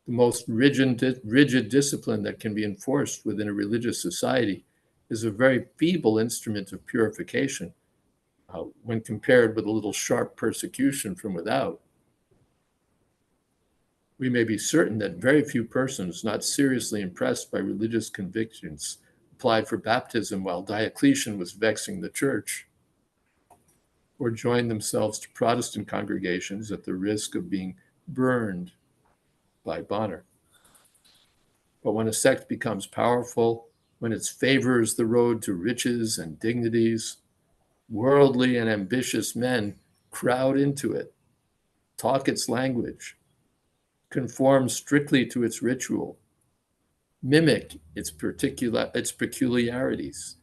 The most rigid discipline that can be enforced within a religious society is a very feeble instrument of purification when compared with a little sharp persecution from without. We may be certain that very few persons not seriously impressed by religious convictions applied for baptism while Diocletian was vexing the church, or joined themselves to Protestant congregations at the risk of being burned by Bonner. But when a sect becomes powerful, when its favor is the road to riches and dignities, worldly and ambitious men crowd into it, talk its language, conform strictly to its ritual, mimic its peculiarities,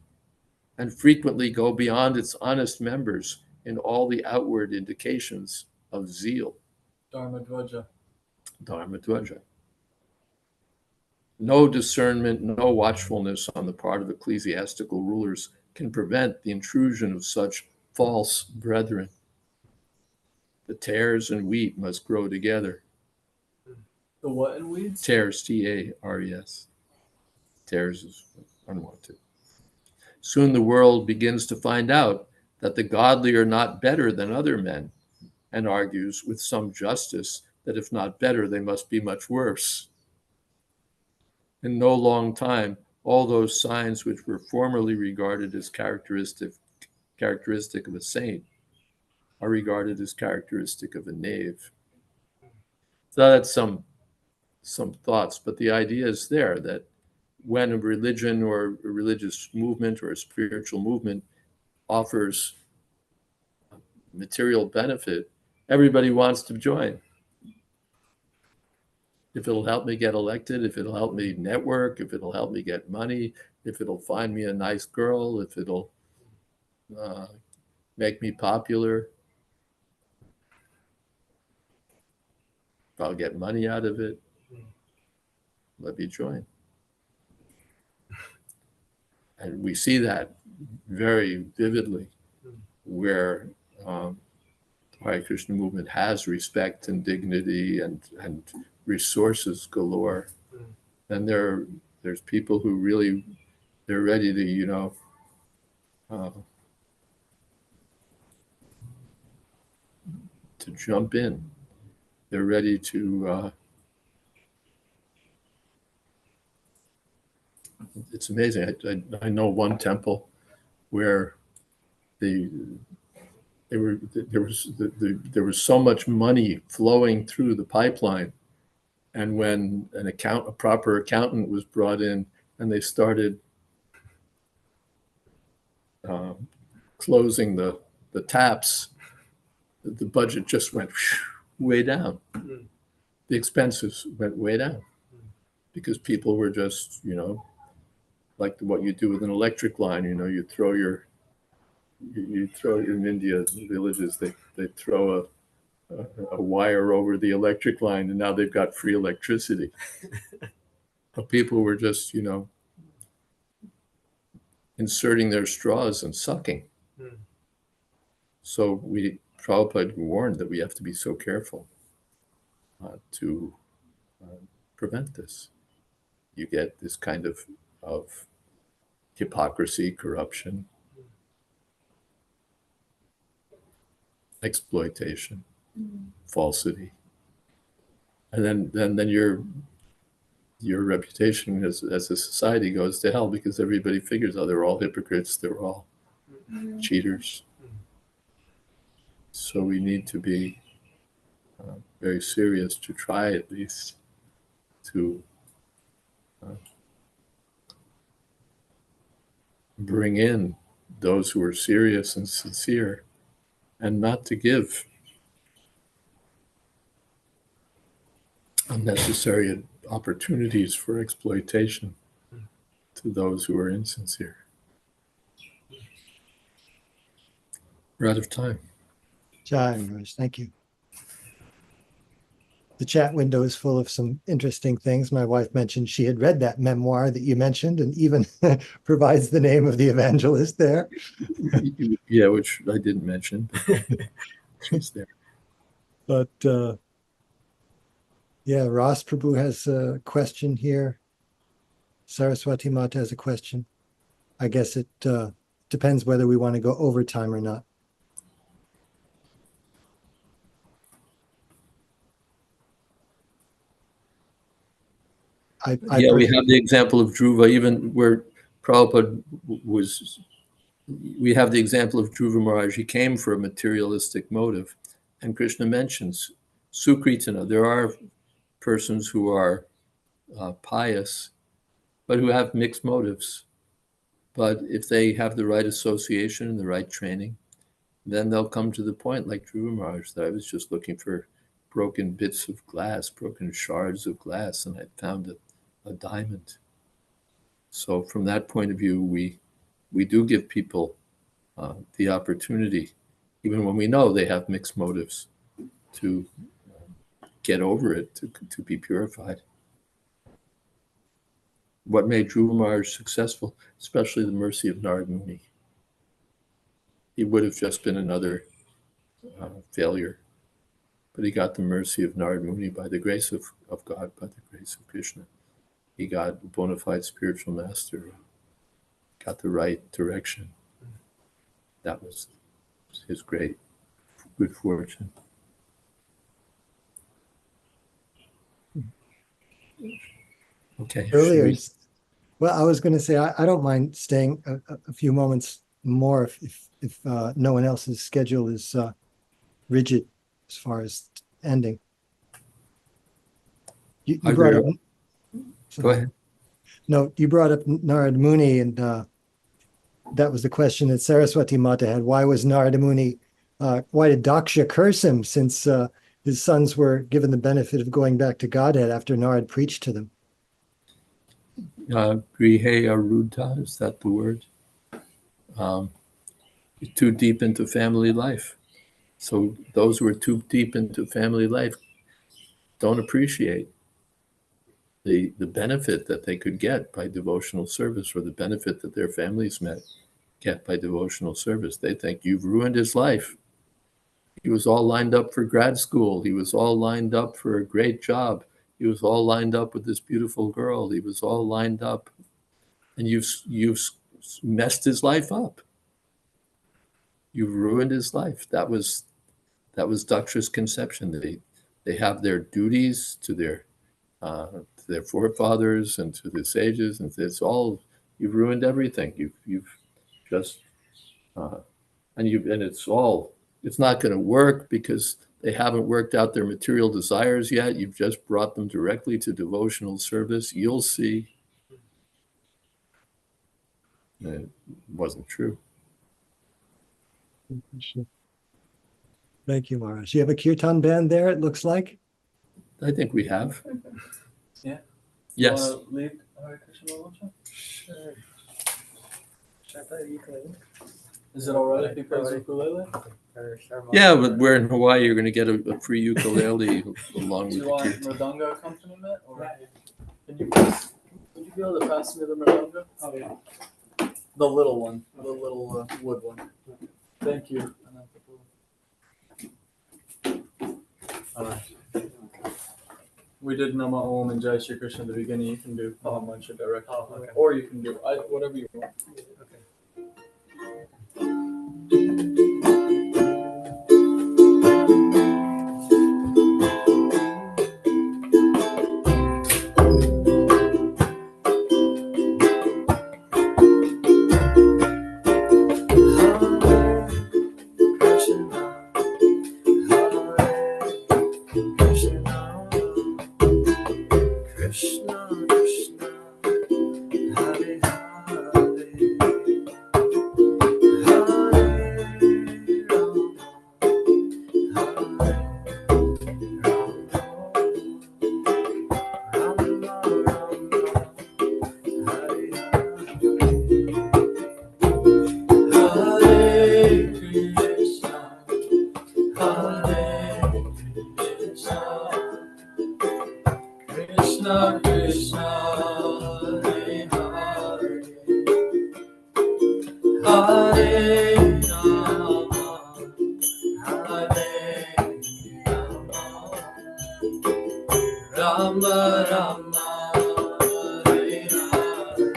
and frequently go beyond its honest members in all the outward indications of zeal. Dharmadvaja. No discernment, no watchfulness on the part of ecclesiastical rulers can prevent the intrusion of such false brethren. The tares and wheat must grow together. The what in weeds? Tares, T-A-R-E-S. Tares is unwanted. Soon the world begins to find out that the godly are not better than other men, and argues with some justice that if not better, they must be much worse. In no long time, all those signs which were formerly regarded as characteristic of a saint are regarded as characteristic of a knave. So that's some thoughts, but the idea is there that when a religion or a religious movement or a spiritual movement offers material benefit, everybody wants to join. If it'll help me get elected, if it'll help me network, if it'll help me get money, if it'll find me a nice girl, if it'll make me popular, if I'll get money out of it, let me join. And we see that very vividly where the Hare Krishna movement has respect and dignity and resources galore. And there's people who really, they're ready to, to jump in. They're ready to, it's amazing. I know one temple where there was so much money flowing through the pipeline, and when a proper accountant was brought in, and they started closing the taps, the budget just went way down. The expenses went way down because people were just, like what you do with an electric line. You throw in India villages, they throw a wire over the electric line, and now they've got free electricity. But people were just, inserting their straws and sucking. So Prabhupada warned that we have to be so careful to prevent this. You get this kind of hypocrisy, corruption, exploitation, falsity, and then your reputation as a society goes to hell because everybody figures, oh, they're all hypocrites, they're all cheaters. So we need to be very serious to try at least to bring in those who are serious and sincere, and not to give unnecessary opportunities for exploitation to those who are insincere. We're out of time. Jai Maharaj, thank you. The chat window is full of some interesting things. My wife mentioned she had read that memoir that you mentioned and even provides the name of the evangelist there. Yeah, which I didn't mention. It's there. But yeah, Ras Prabhu has a question here. Saraswati Mata has a question. I guess it depends whether we want to go overtime or not. We have the example of Dhruva, even where Prabhupada was, we have the example of Dhruva Maharaj. He came for a materialistic motive. And Krishna mentions Sukritana. There are persons who are pious, but who have mixed motives. But if they have the right association and the right training, then they'll come to the point like Dhruva Maharaj, that I was just looking for broken bits of glass, broken shards of glass, and I found a diamond. So from that point of view, we do give people the opportunity, even when we know they have mixed motives, to get over it, to be purified. What made Dhruva Maharaj successful, especially the mercy of Narad Muni. He would have just been another failure, but he got the mercy of Narad Muni by the grace of God, by the grace of Krishna. He got a bona fide spiritual master, got the right direction. That was his great good fortune. Okay. Earlier, Well, I was going to say I don't mind staying a few moments more if no one else's schedule is rigid as far as ending. You Are brought there- up. Go ahead. No, you brought up Narada Muni, and that was the question that Saraswati Mata had. Why was Narada Muni? Why did Daksha curse him, since his sons were given the benefit of going back to Godhead after Narad preached to them? Grihe Arudha, is that the word? Too deep into family life. So those who are too deep into family life don't appreciate the benefit that they could get by devotional service, or the benefit that their families get by devotional service. They think you've ruined his life. He was all lined up for grad school. He was all lined up for a great job. He was all lined up with this beautiful girl. He was all lined up, and you've messed his life up. You've ruined his life. That was Daksha's conception. They have their duties to their forefathers and to the sages, and it's all, you've ruined everything. You've just and it's not going to work because they haven't worked out their material desires yet. You've just brought them directly to devotional service. You'll see. It wasn't true. Thank you, Maharaj. You have a kirtan band there, it looks like. I think we have. Yeah. Yes. Lead Hare Krishna Motion? Sure. Should I play the ukulele? Is it all right if you play the ukulele? Yeah, but we're in Hawaii. You're going to get a free ukulele along Do with you want the kirtan. mridanga accompaniment? Or would you be able to pass me the mridanga? Oh, yeah. The little one, the little wood one. Thank you. We did Nama Om and Jai Shri Krishna at the beginning. You can do Mahamantra directly. Oh, okay. Or you can do whatever you want. Okay. Krishna Krishna Hare Hare Hare Rama Hare Rama Rama Rama Hare Hare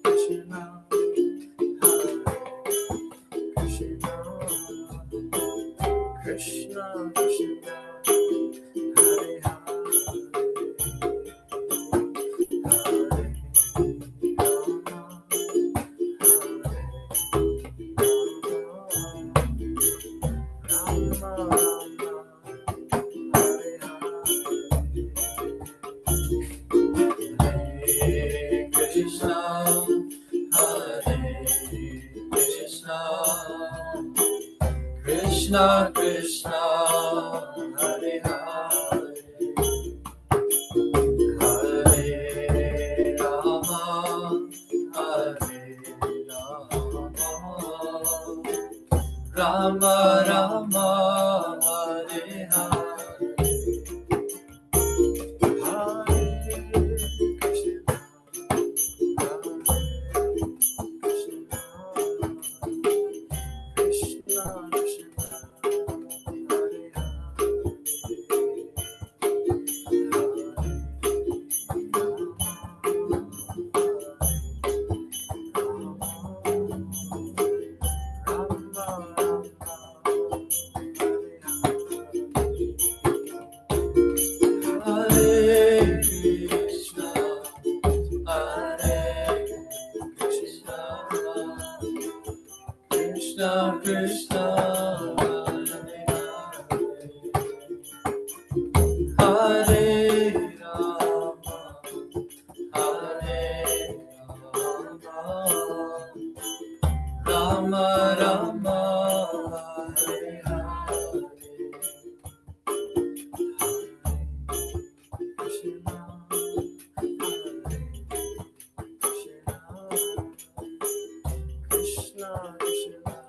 Krishna Krishna Krishna Krishna Hare Krishna Krishna Hare Hare Hare Rama Hare Rama Rama Rama Hare Hare Krishna, Hare Rama, Hare Rama, Rama Rama, Hare Hare, Krishna, Krishna, Krishna, Hare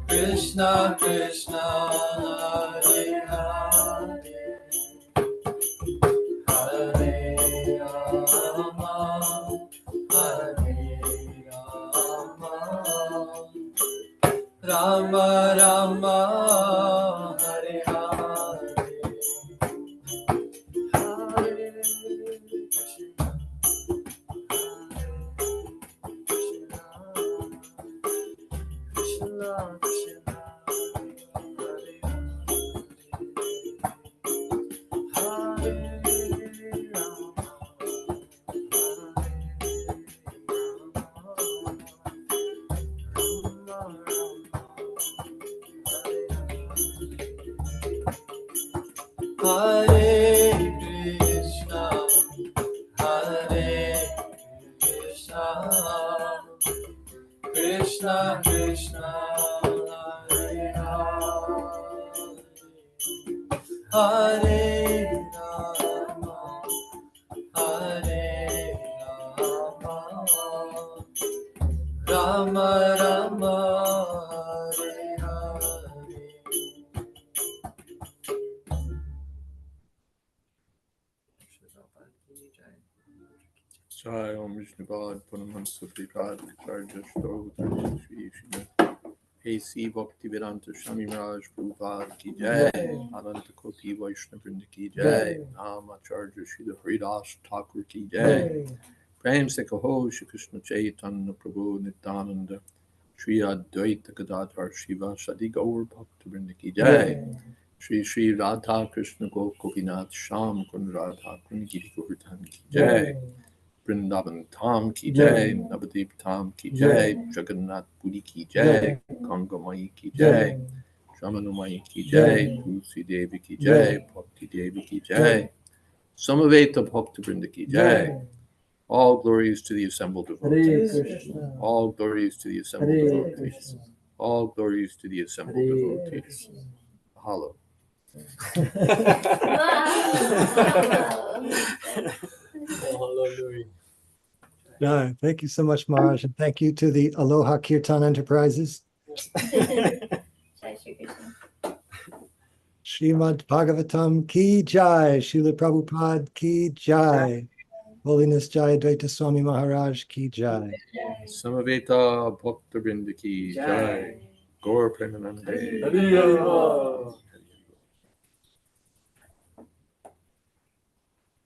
Krishna, Krishna, Hare Hare, Hare Rama, Hare Rama, Rama Rama, Hare Hare, Hare Krishna, Krishna, Krishna, Hare Hare, Hare Rama, Hare Krishna, Hare Krishna, Krishna Krishna, Hare Hare, Hare Rama, Hare Rama, Rama Rama, Hare Hare. Jai Om Vishnupad Paramahansa Pripad Acharya Stotra Shri Shri A.C. Bhaktivedanta Swami Maharaj Prabhupada Ki Jai, Ananta Koti Vaishnava Vrinda Ki Jai, Nam Acharya Shri Haridas Thakur Ki Jai, Prem Se Kaho Shri Krishna Chaitanya Prabhu Nityananda, Shri Advaita Gadadhar Shiva Sadi Gaur Bhakta Vrinda Ki Jai, Shri Shri Radha Krishna Gopinath Sham Kun Radha Kun Giri Govardhan Ki Jai, Vrindavan Tham Ki Jai, Navadip Tham Ki Jai, Jagannath Puri Ki Jai, Ganga Mai Ki Jai, Shamanumai Ki Jai, Tulsi Devi Ki Jai, Bhakti Devi Ki Jai, Samaveta Bhakta Vrinda Ki Jai. All glories to the assembled devotees. All glories to the assembled devotees. All glories to the assembled devotees. Mahalo. Yeah, thank you so much, Maharaj, and thank you to the Aloha Kirtan Enterprises. Srimad Bhagavatam Ki Jai, Srila Prabhupada Ki Jai, Holiness Jayadvaita Swami Maharaj Ki Jai. Samaveta Bhakta Vrinda Ki Jai. Gaur Premanande.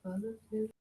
Hare